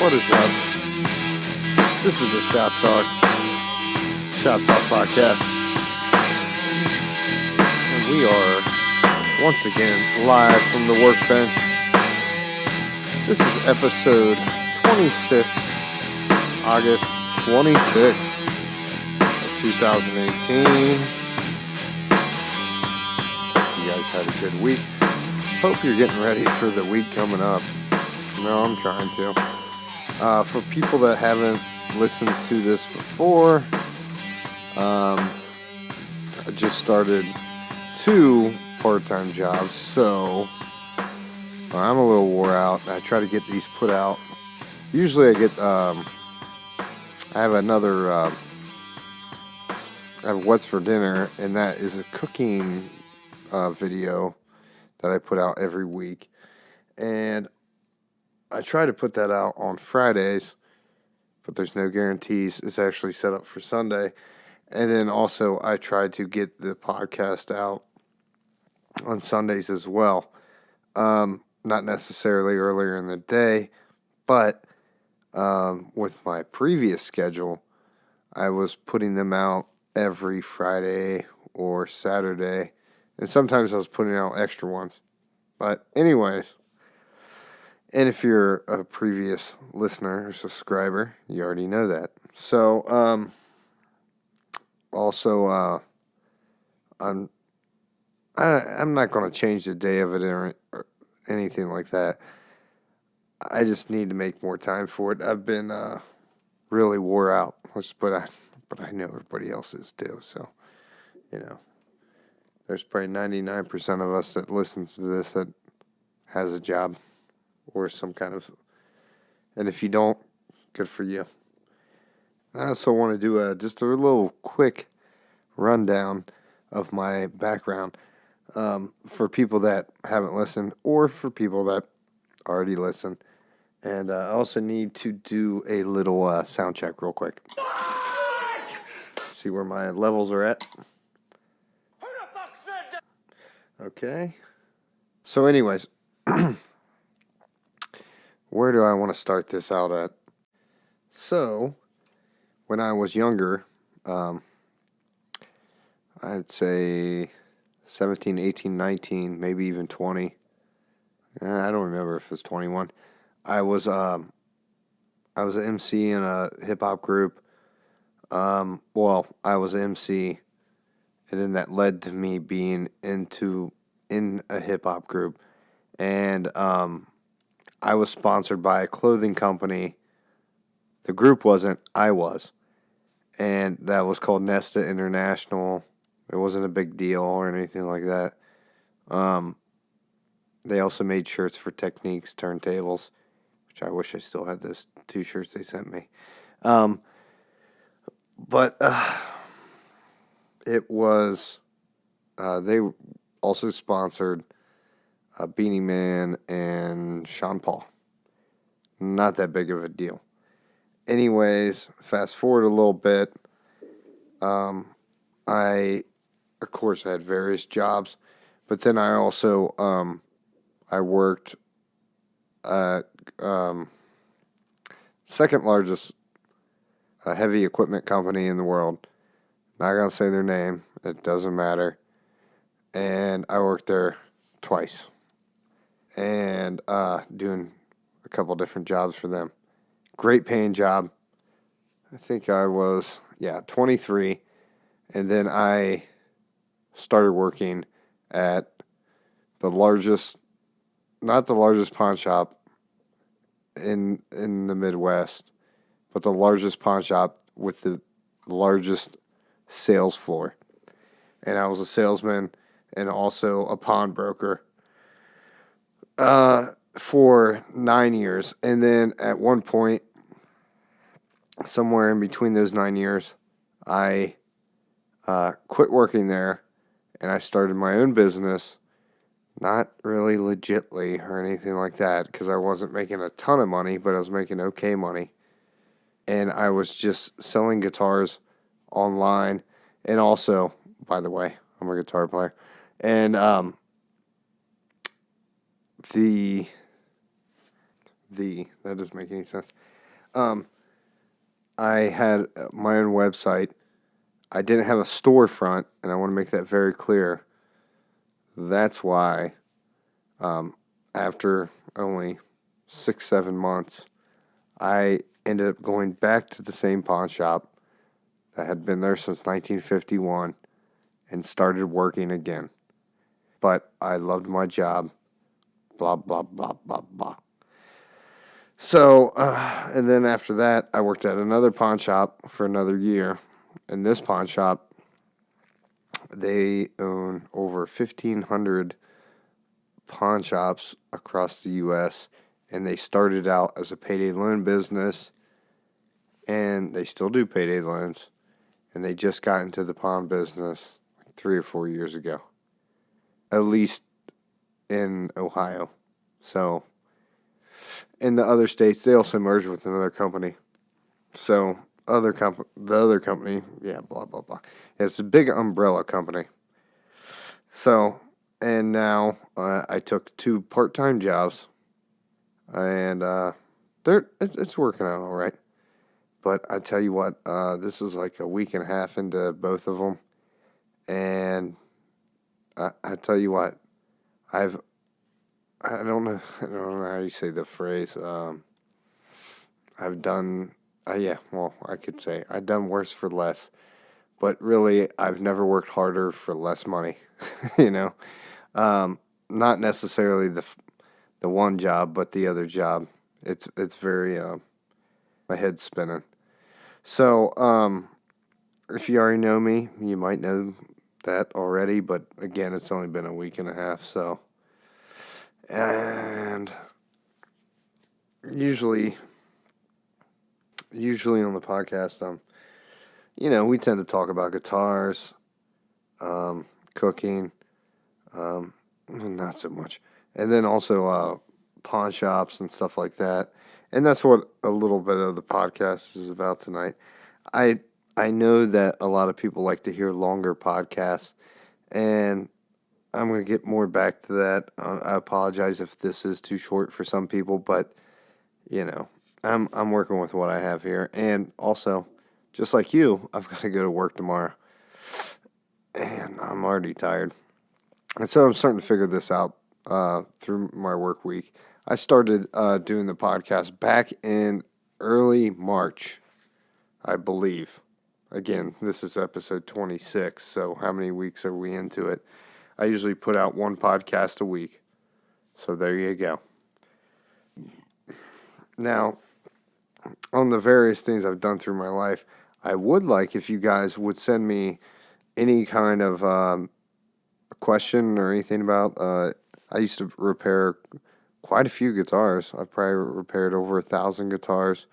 What is up? This is the Shop Talk Podcast. And we are once again live from the Workbench. This is episode 26, August 26th of 2018. Hope you guys had a good week. Hope you're getting ready for the week coming up. No, I'm trying to. For people that haven't listened to this before, I just started 2 part-time jobs, so I'm a little wore out. I try to get these put out. Usually I have another, I have What's for Dinner, and that is a cooking video that I put out every week. And I try to put that out on Fridays, but there's no guarantees. It's actually set up for Sunday. And then also I try to get the podcast out on Sundays as well. Not necessarily earlier in the day, but with my previous schedule, I was putting them out every Friday or Saturday. And sometimes I was putting out extra ones. But anyways, and if you're a previous listener or subscriber, you already know that. So, I'm not going to change the day of it or anything like that. I just need to make more time for it. I've been really wore out, but I know everybody else is too. So, there's probably 99% of us that listens to this that has a job or some kind of, and if you don't, good for you. I also want to do just a little quick rundown of my background for people that haven't listened or for people that already listened. And I also need to do a little sound check real quick. See where my levels are at. Who the fuck said that? Okay. So anyways, where do I want to start this out at? So, when I was younger, I'd say 17, 18, 19, maybe even 20. I don't remember if it was 21. I was an MC in a hip-hop group. I was an MC, and then that led to me being in a hip-hop group. And I was sponsored by a clothing company. The group wasn't, I was. And that was called Nesta International. It wasn't a big deal or anything like that. They also made shirts for Techniques Turntables, which I wish I still had those 2 shirts they sent me. It was, they also sponsored Beanie Man and Sean Paul. Not that big of a deal. Anyways, fast forward a little bit. I had various jobs, but then I also I worked at second largest heavy equipment company in the world. Not gonna say their name. It doesn't matter. And I worked there twice. And doing a couple different jobs for them. Great paying job. I think I was, 23. And then I started working at the largest, not the largest pawn shop in the Midwest, but the largest pawn shop with the largest sales floor. And I was a salesman and also a pawnbroker for 9 years. And then at one point, somewhere in between those 9 years, I quit working there and I started my own business. Not really legitly or anything like that because I wasn't making a ton of money, but I was making okay money. And I was just selling guitars online. And also, by the way, I'm a guitar player. And that doesn't make any sense. I had my own website. I didn't have a storefront, and I want to make that very clear. That's why, after only 6, 7 months, I ended up going back to the same pawn shop that had been there since 1951 and started working again. But I loved my job. Blah, blah, blah, blah, blah. So, and then after that, I worked at another pawn shop for another year. And this pawn shop, they own over 1,500 pawn shops across the U.S. And they started out as a payday loan business. And they still do payday loans. And they just got into the pawn business like 3 or 4 years ago. At least in Ohio. So, in the other states, they also merged with another company. So, the other company, yeah, blah, blah, blah. It's a big umbrella company. So, and now I took 2 part-time jobs, and it's working out all right. But I tell you what, this is like a week and a half into both of them, and I tell you what, I don't know how you say the phrase. I've done, yeah, well, I could say I've done worse for less, but really, I've never worked harder for less money. you know, not necessarily the one job, but the other job. It's very my head's spinning. So, if you already know me, you might know that already. But again, it's only been a week and a half, so. And usually on the podcast, we tend to talk about guitars, cooking, not so much, and then also pawn shops and stuff like that. And that's what a little bit of the podcast is about tonight. I know that a lot of people like to hear longer podcasts, and I'm going to get more back to that. I apologize if this is too short for some people, but I'm working with what I have here, and also, just like you, I've got to go to work tomorrow, and I'm already tired, and so I'm starting to figure this out through my work week. I started doing the podcast back in early March, I believe. Again, this is episode 26, so how many weeks are we into it? I usually put out 1 podcast a week. So there you go. Now, on the various things I've done through my life, I would like if you guys would send me any kind of question or anything about. I used to repair quite a few guitars. I've probably repaired over 1,000 guitars,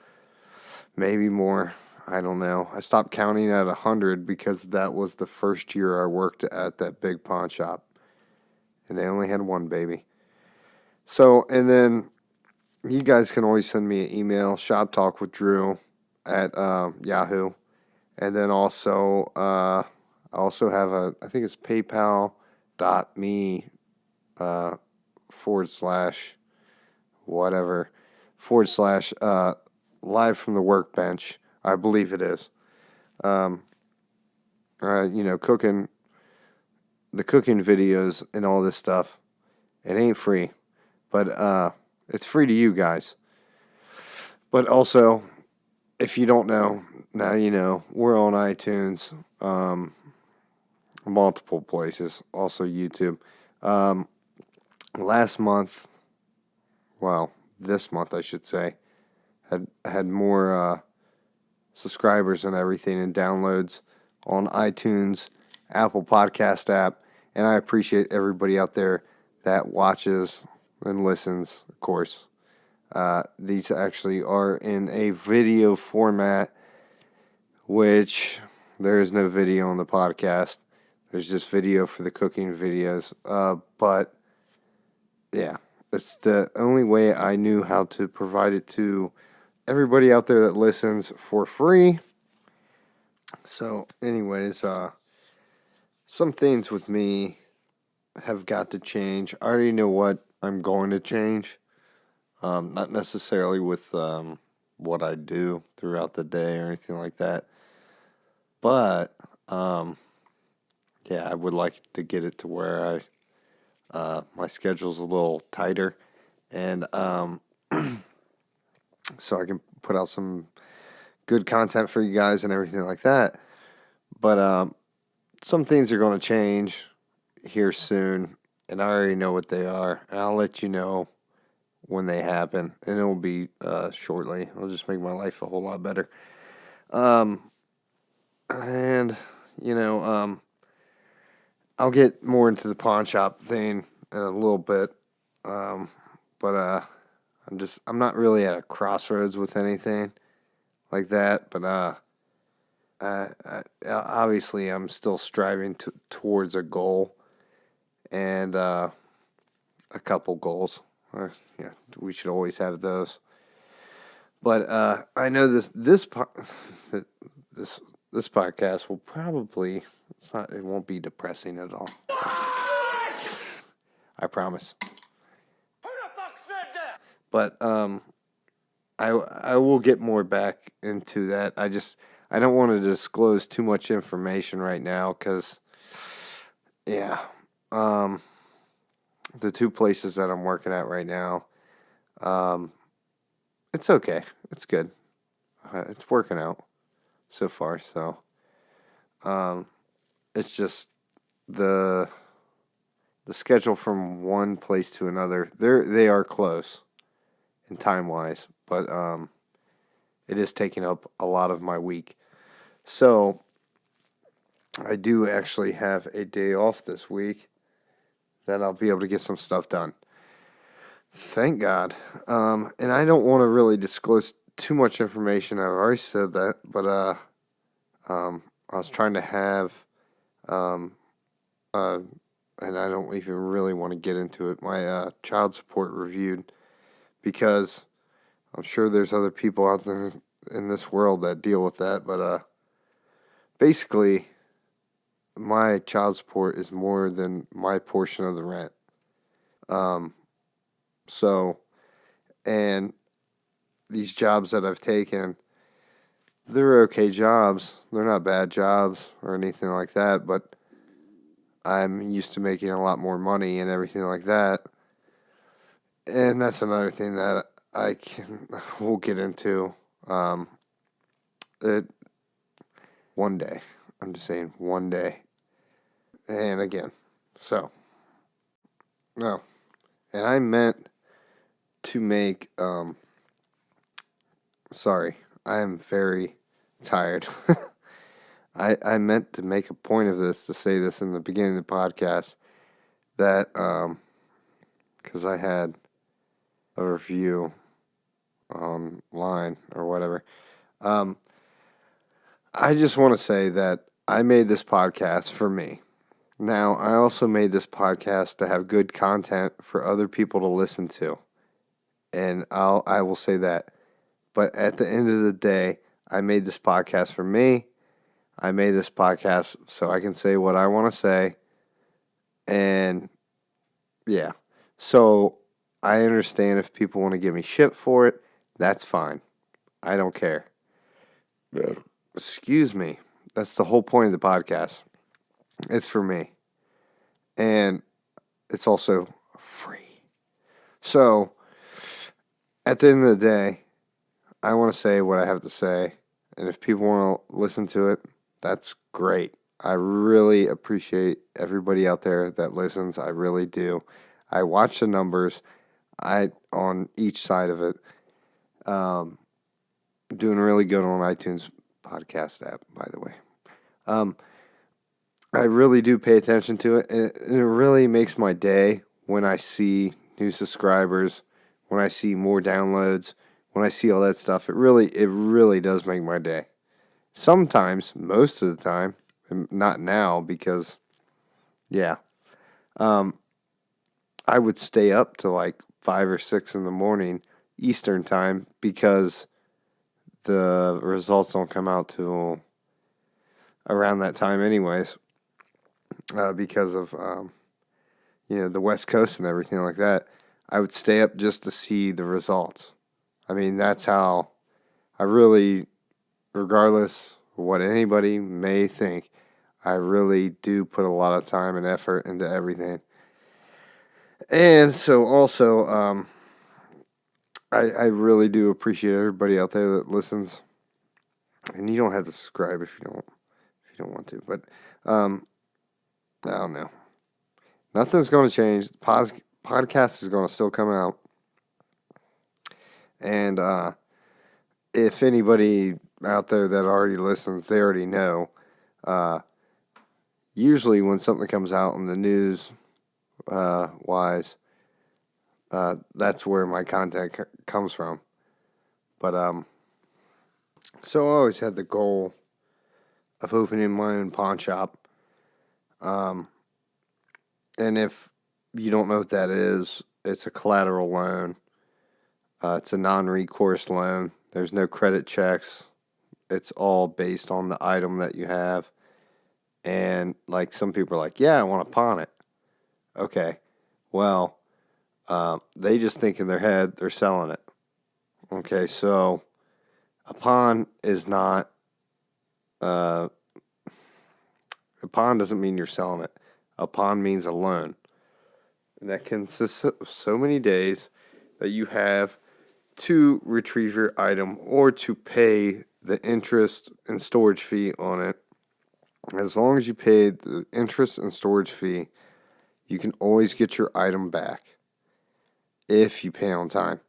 maybe more. I don't know. I stopped counting at 100 because that was the first year I worked at that big pawn shop. And they only had 1 baby. So, and then you guys can always send me an email, shoptalkwithdrew at Yahoo. And then also, I also have I think it's paypal.me /whatever live from the workbench. I believe it is. Cooking, the cooking videos and all this stuff. It ain't free, but it's free to you guys. But also, if you don't know, now you know, we're on iTunes, multiple places, also YouTube. Last month, well, this month I should say, had more subscribers and everything and downloads on iTunes, Apple Podcast app, and I appreciate everybody out there that watches and listens, of course. These actually are in a video format, which there is no video on the podcast. There's just video for the cooking videos. But, yeah, it's the only way I knew how to provide it to everybody out there that listens for free. So, anyways, some things with me have got to change. I already know what I'm going to change. Not necessarily with what I do throughout the day or anything like that. But yeah, I would like to get it to where my schedule's a little tighter, and so I can put out some good content for you guys and everything like that. But some things are going to change here soon, and I already know what they are, and I'll let you know when they happen, and it will be shortly. It'll just make my life a whole lot better. And I'll get more into the pawn shop thing in a little bit. But I'm not really at a crossroads with anything like that. But obviously I'm still striving towards a goal and a couple goals. Yeah, we should always have those. But I know this podcast will probably it won't be depressing at all. I promise. Who the fuck said that? But I will get more back into that. I don't want to disclose too much information right now because yeah, the two places that I'm working at right now, it's okay. It's good. It's working out so far. So it's just the schedule from one place to another. They are close in time wise, but it is taking up a lot of my week. So I do actually have a day off this week that I'll be able to get some stuff done. Thank God. And I don't want to really disclose too much information. I've already said that, but I was trying to have and I don't even really want to get into it, my child support reviewed, because I'm sure there's other people out there in this world that deal with that, but basically, my child support is more than my portion of the rent. So, and these jobs that I've taken, they're okay jobs. They're not bad jobs or anything like that, but I'm used to making a lot more money and everything like that. And that's another thing that we'll get into. It one day. I'm just saying one day. And again, so no, and I meant to make. Sorry, I am very tired. I meant to make a point of this, to say this in the beginning of the podcast, that because I had a review online or whatever. I just want to say that I made this podcast for me. Now, I also made this podcast to have good content for other people to listen to. And I will say that. But at the end of the day, I made this podcast for me. I made this podcast so I can say what I want to say. And yeah. So I understand if people want to give me shit for it. That's fine. I don't care. Excuse me. That's the whole point of the podcast. It's for me. And it's also free. So at the end of the day, I want to say what I have to say. And if people want to listen to it, that's great. I really appreciate everybody out there that listens. I really do. I watch the numbers on each side of it. Doing really good on iTunes podcast app, by the way. I really do pay attention to it. And it really makes my day when I see new subscribers, when I see more downloads, when I see all that stuff. It really does make my day. Sometimes, most of the time, not now because, yeah, I would stay up to like 5 or 6 in the morning Eastern time because the results don't come out till around that time anyways, because of, the West Coast and everything like that. I would stay up just to see the results. I mean, that's how I really, regardless of what anybody may think, I really do put a lot of time and effort into everything. And so also, I really do appreciate everybody out there that listens. And you don't have to subscribe if you don't want to. But I don't know. Nothing's going to change. The podcast is going to still come out. And if anybody out there that already listens, they already know. Usually when something comes out in the news wise, that's where my content comes from. But so I always had the goal of opening my own pawn shop. And if you don't know what that is, it's a collateral loan. It's a non-recourse loan. There's no credit checks. It's all based on the item that you have. And like some people are like, yeah, I want to pawn it. Okay. Well, they just think in their head they're selling it. Okay, so a pawn is not, a pawn doesn't mean you're selling it. A pawn means a loan. And that consists of so many days that you have to retrieve your item or to pay the interest and storage fee on it. As long as you pay the interest and storage fee, you can always get your item back if you pay on time.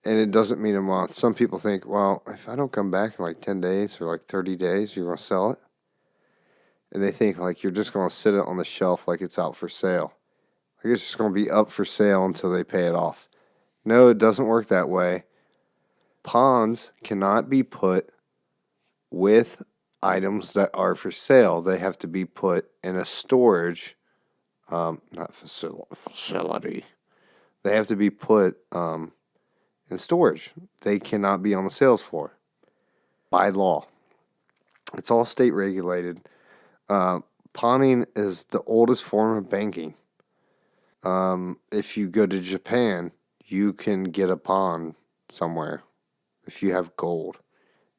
And it doesn't mean a month. Some people think, well, if I don't come back in like 10 days or like 30 days, you're going to sell it. And they think like you're just going to sit it on the shelf like it's out for sale. Like it's just going to be up for sale until they pay it off. No, it doesn't work that way. Pawns cannot be put with items that are for sale. They have to be put in a storage, not facility. They have to be put in storage. They cannot be on the sales floor by law. It's all state regulated. Pawning is the oldest form of banking. If you go to Japan, you can get a pawn somewhere if you have gold.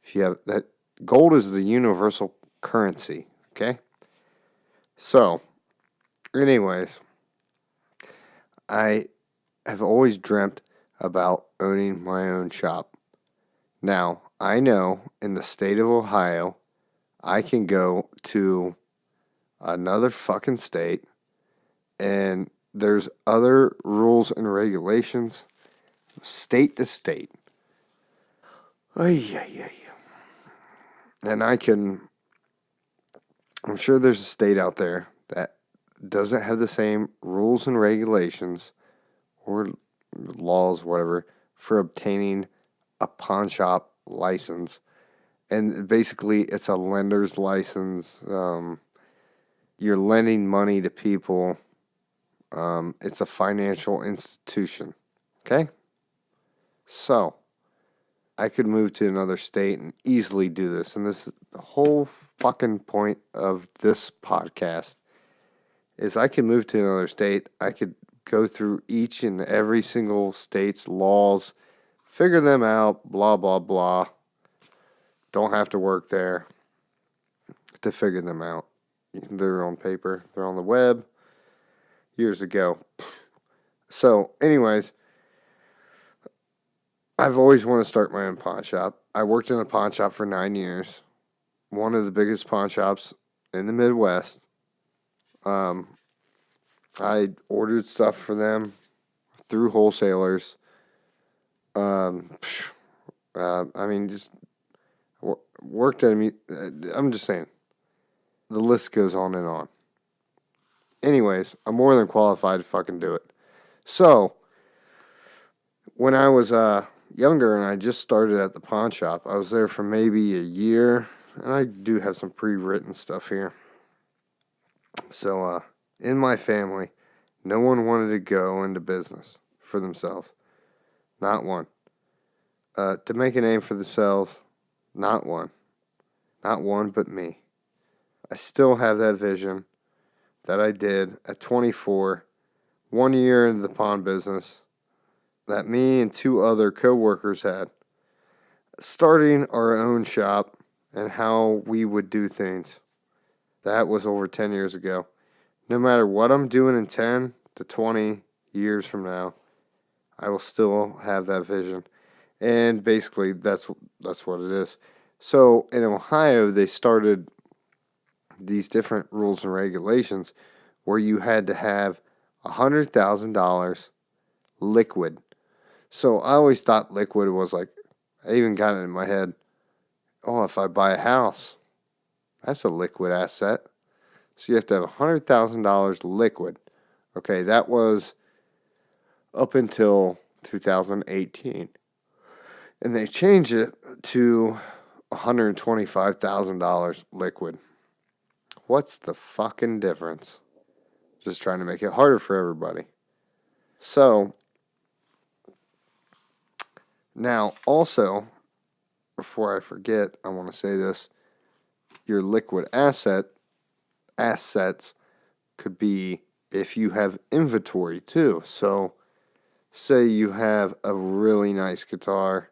If you have that, gold is the universal currency, okay? So, anyways, I have always dreamt about owning my own shop. Now, I know in the state of Ohio, I can go to another fucking state and there's other rules and regulations state to state. And I'm sure there's a state out there that doesn't have the same rules and regulations or laws, whatever, for obtaining a pawn shop license. And basically, it's a lender's license. You're lending money to people. It's a financial institution. Okay? So, I could move to another state and easily do this. And this is the whole fucking point of this podcast is I could move to another state. I could go through each and every single state's laws, figure them out, blah, blah, blah. Don't have to work there to figure them out. They're on paper. They're on the web years ago. So, anyways, I've always wanted to start my own pawn shop. I worked in a pawn shop for 9 years. One of the biggest pawn shops in the Midwest. I ordered stuff for them through wholesalers. Just worked at I'm just saying. The list goes on and on. Anyways, I'm more than qualified to fucking do it. So, when I was younger and I just started at the pawn shop, I was there for maybe a year. And I do have some pre-written stuff here. So, in my family, no one wanted to go into business for themselves. Not one. To make a name for themselves, not one. Not one but me. I still have that vision that I did at 24, 1 year into the pawn business, that me and 2 other co-workers had. starting our own shop and how we would do things. That was over 10 years ago. No matter what I'm doing in 10 to 20 years from now, I will still have that vision. And basically, that's what it is. So in Ohio, they started these different rules and regulations where you had to have $100,000 liquid. So I always thought liquid was like, I even got it in my head. Oh, if I buy a house, that's a liquid asset. So you have to have $100,000 liquid. Okay, that was up until 2018. And they changed it to $125,000 liquid. What's the fucking difference? Just trying to make it harder for everybody. So, now also, before I forget, I want to say this. Your liquid assets could be if you have inventory too. So, say you have a really nice guitar,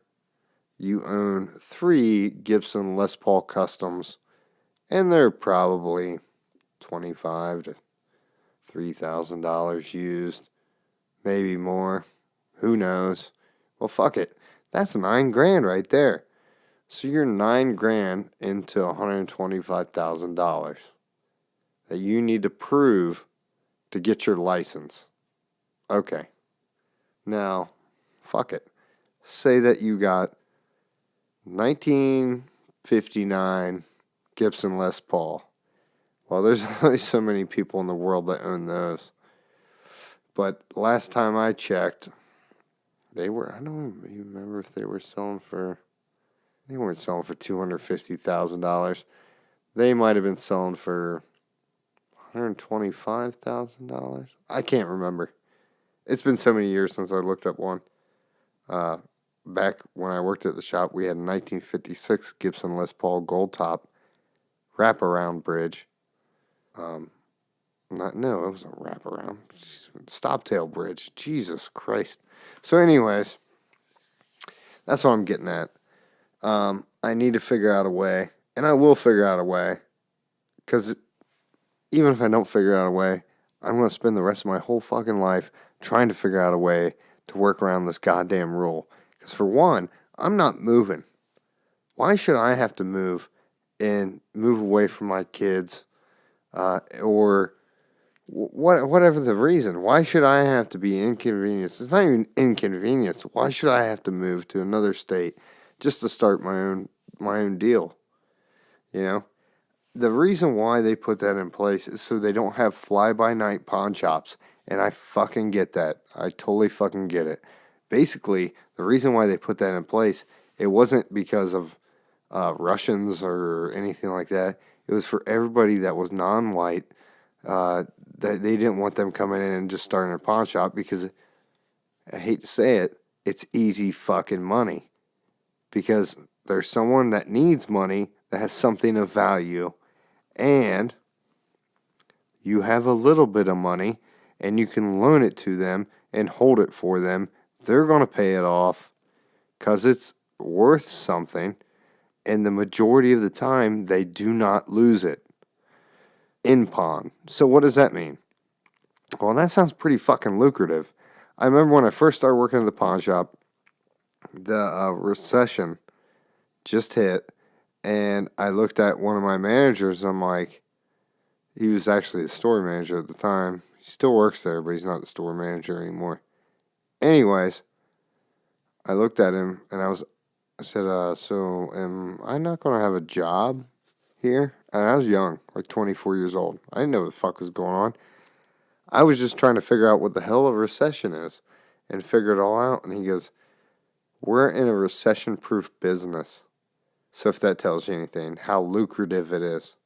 you own 3 Gibson Les Paul Customs, and they're probably $25 to $3,000 used, maybe more. Who knows? Well, fuck it. That's $9,000 right there. So you're $9,000 into $125,000 that you need to prove to get your license. Okay. Now, fuck it. Say that you got 1959 Gibson Les Paul. Well, there's only so many people in the world that own those. But last time I checked, I don't even remember if they weren't selling for $250,000. They might have been selling for $125,000. I can't remember. It's been so many years since I looked up one. Back when I worked at the shop, we had a 1956 Gibson Les Paul Gold Top wraparound bridge. It was a wraparound. Stoptail bridge. Jesus Christ. So anyways, that's what I'm getting at. I need to figure out a way, and I will figure out a way, because even if I don't figure out a way, I'm going to spend the rest of my whole fucking life trying to figure out a way to work around this goddamn rule. Because for one, I'm not moving. Why should I have to move and move away from my kids, or whatever the reason? Why should I have to be inconvenienced? It's not even inconvenience. Why should I have to move to another state just to start my own deal? You know, the reason why they put that in place is so they don't have fly-by-night pawn shops, and I fucking get that. I totally fucking get it. Basically, the reason why they put that in place, it wasn't because of Russians or anything like that. It was for everybody that was non-white. That they didn't want them coming in and just starting a pawn shop because, I hate to say it, it's easy fucking money. Because there's someone that needs money that has something of value, and you have a little bit of money and you can loan it to them and hold it for them. They're going to pay it off because it's worth something, and the majority of the time they do not lose it in pawn. So what does that mean? Well, that sounds pretty fucking lucrative. I remember when I first started working in the pawn shop, the recession just hit, and I looked at one of my managers. I'm like, he was actually the store manager at the time. He still works there, but he's not the store manager anymore. Anyways, I looked at him and I said, so am I not going to have a job here? And I was young, like 24 years old. I didn't know what the fuck was going on. I was just trying to figure out what the hell a recession is and figure it all out. And he goes, we're in a recession-proof business. So if that tells you anything, how lucrative it is.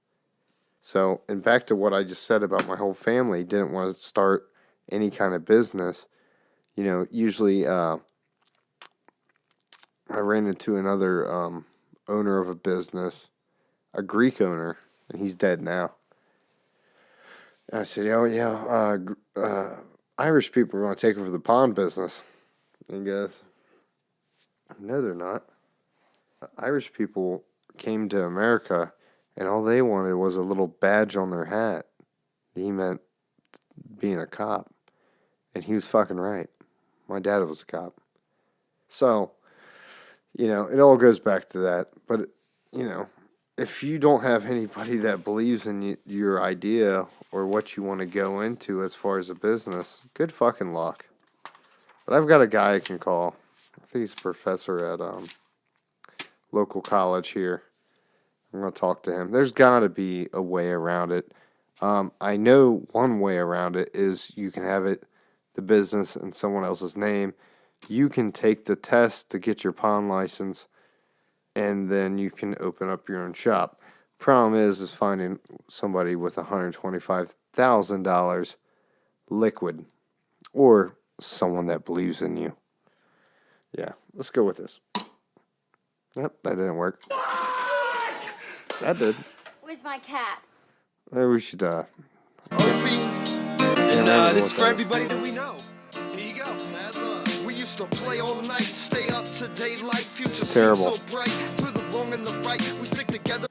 So, and back to what I just said about my whole family didn't want to start any kind of business. You know, usually I ran into another owner of a business, a Greek owner, and he's dead now. And I said, oh, yeah, Irish people are going to take over the pawn business. And he goes, no, they're not. Irish people came to America, and all they wanted was a little badge on their hat. He meant being a cop. And he was fucking right. My dad was a cop. So, it all goes back to that. But, you know, if you don't have anybody that believes in your idea or what you want to go into as far as a business, good fucking luck. But I've got a guy I can call. I think he's a professor at local college here. I'm going to talk to him. There's got to be a way around it. I know one way around it is you can have the business in someone else's name. You can take the test to get your pawn license, and then you can open up your own shop. Problem is finding somebody with $125,000 liquid, or someone that believes in you. Yeah, let's go with this. Yep, that didn't work. That did. Where's my cat? Maybe we should, And this is for everybody that we know. Here you go. We used to play all night, stay up to date, life future terrible. so bright. Through the wrong and the right, we stick together.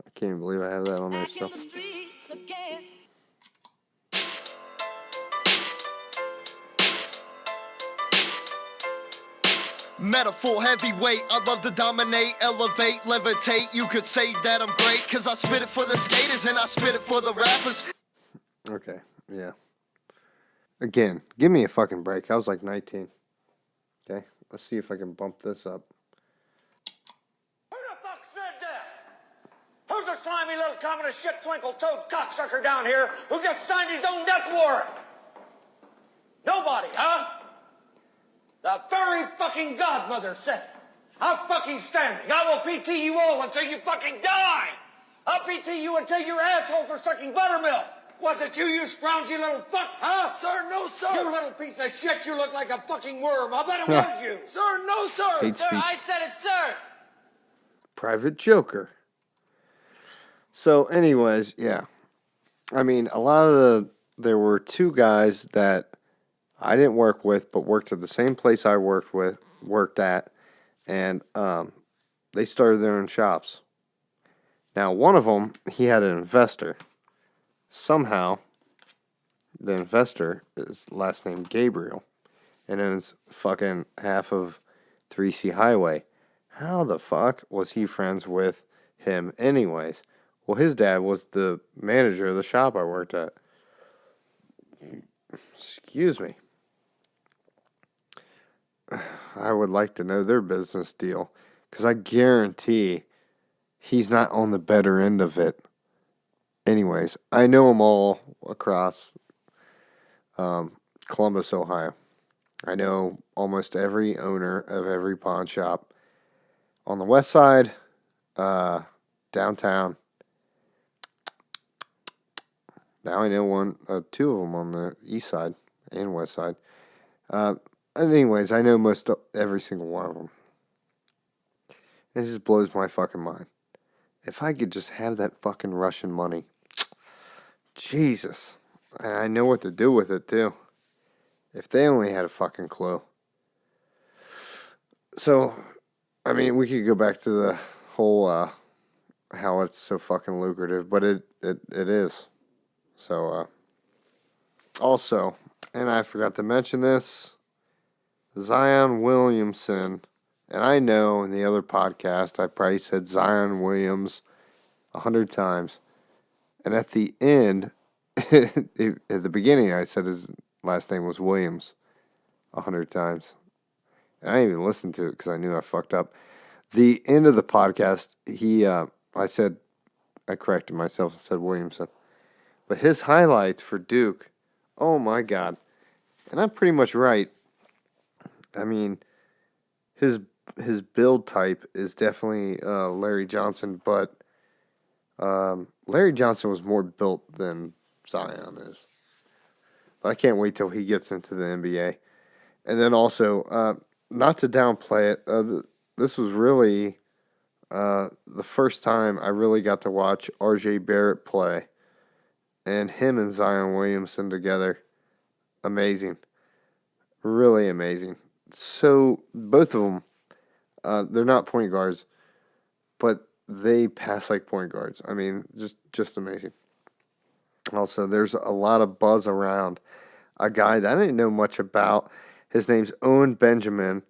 I can't even believe I have that on there still. Metaphor heavyweight, I love to dominate, elevate, levitate. You could say that I'm great, cause I spit it for the skaters and I spit it for the rappers. Okay, yeah. Again, give me a fucking break. I was like 19. Okay, let's see if I can bump this up. Who the fuck said that? Who's the slimy little communist shit twinkle-toed cocksucker down here who just signed his own death warrant? Nobody, huh? The very fucking godmother said it. I'm fucking standing. I will PT you all until you fucking die. I'll PT you until you're asshole for sucking buttermilk. Was it you scroungy little fuck, huh? Sir, no, sir. You little piece of shit, you look like a fucking worm. I bet it was you. Sir, no, sir. Hate Sir, speech. I said it, sir. Private Joker. So, anyways, yeah. I mean, there were two guys that I didn't work with, but worked at the same place I worked at, and they started their own shops. Now, one of them, he had an investor. Somehow, the investor is last name Gabriel, and owns fucking half of 3C Highway. How the fuck was he friends with him anyways? Well, his dad was the manager of the shop I worked at. Excuse me. I would like to know their business deal, because I guarantee he's not on the better end of it. Anyways, I know them all across Columbus, Ohio. I know almost every owner of every pawn shop on the west side, downtown. Now I know two of them on the east side and west side. Anyways, I know every single one of them. It just blows my fucking mind. If I could just have that fucking Russian money. Jesus. And I know what to do with it, too. If they only had a fucking clue. So, I mean, we could go back to the whole, how it's so fucking lucrative, but it is. So, also, and I forgot to mention this, Zion Williamson, and I know in the other podcast I probably said Zion Williams 100 times, and at the end, at the beginning I said his last name was Williams 100 times, and I didn't even listen to it because I knew I fucked up. The end of the podcast, I corrected myself and said Williamson, but his highlights for Duke, oh my God, and I'm pretty much right. I mean, his build type is definitely Larry Johnson, but Larry Johnson was more built than Zion is. But I can't wait till he gets into the NBA. And then also, not to downplay it, this was really the first time I really got to watch R.J. Barrett play. And him and Zion Williamson together, amazing. Really amazing. So, both of them, they're not point guards, but they pass like point guards. I mean, just amazing. Also, there's a lot of buzz around a guy that I didn't know much about. His name's Owen Benjamin.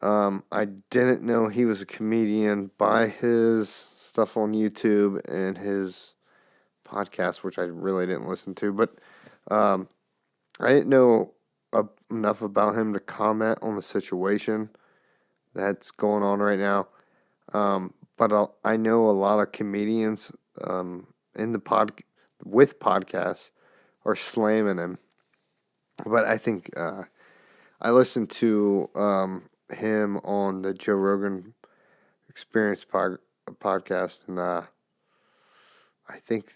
I didn't know he was a comedian by his stuff on YouTube and his podcast, which I really didn't listen to. But I didn't know enough about him to comment on the situation that's going on right now. But I know a lot of comedians in the with podcasts are slamming him. But I think I listened to him on the Joe Rogan Experience podcast, and I think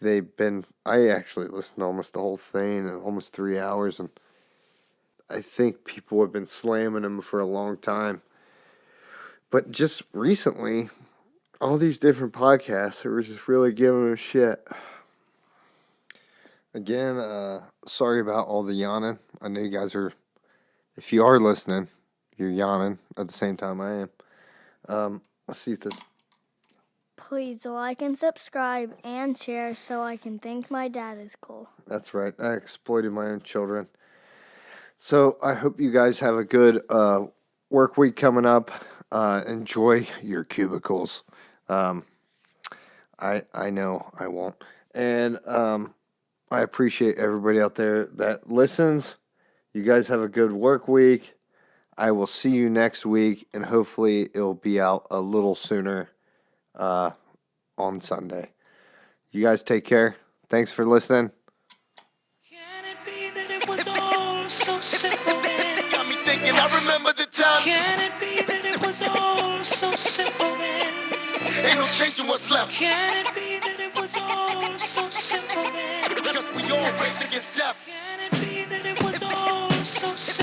I actually listened to almost the whole thing in almost 3 hours, and I think people have been slamming him for a long time. But just recently, all these different podcasts were just really giving him shit. Again, sorry about all the yawning. I know you guys are, if you are listening, you're yawning at the same time I am. Let's see if this... Please like and subscribe and share so I can think my dad is cool. That's right. I exploited my own children. So I hope you guys have a good work week coming up. Enjoy your cubicles. I know I won't. And I appreciate everybody out there that listens. You guys have a good work week. I will see you next week, and hopefully it'll be out a little sooner on Sunday. You guys take care. Thanks for listening. Can it be that it was all so simple then? Got me thinking, I remember the time. Can it be that it was all so simple then? Ain't no changing what's left. Can it be that it was all so simple then? Because we all race against death. Can it be that it was all so simple?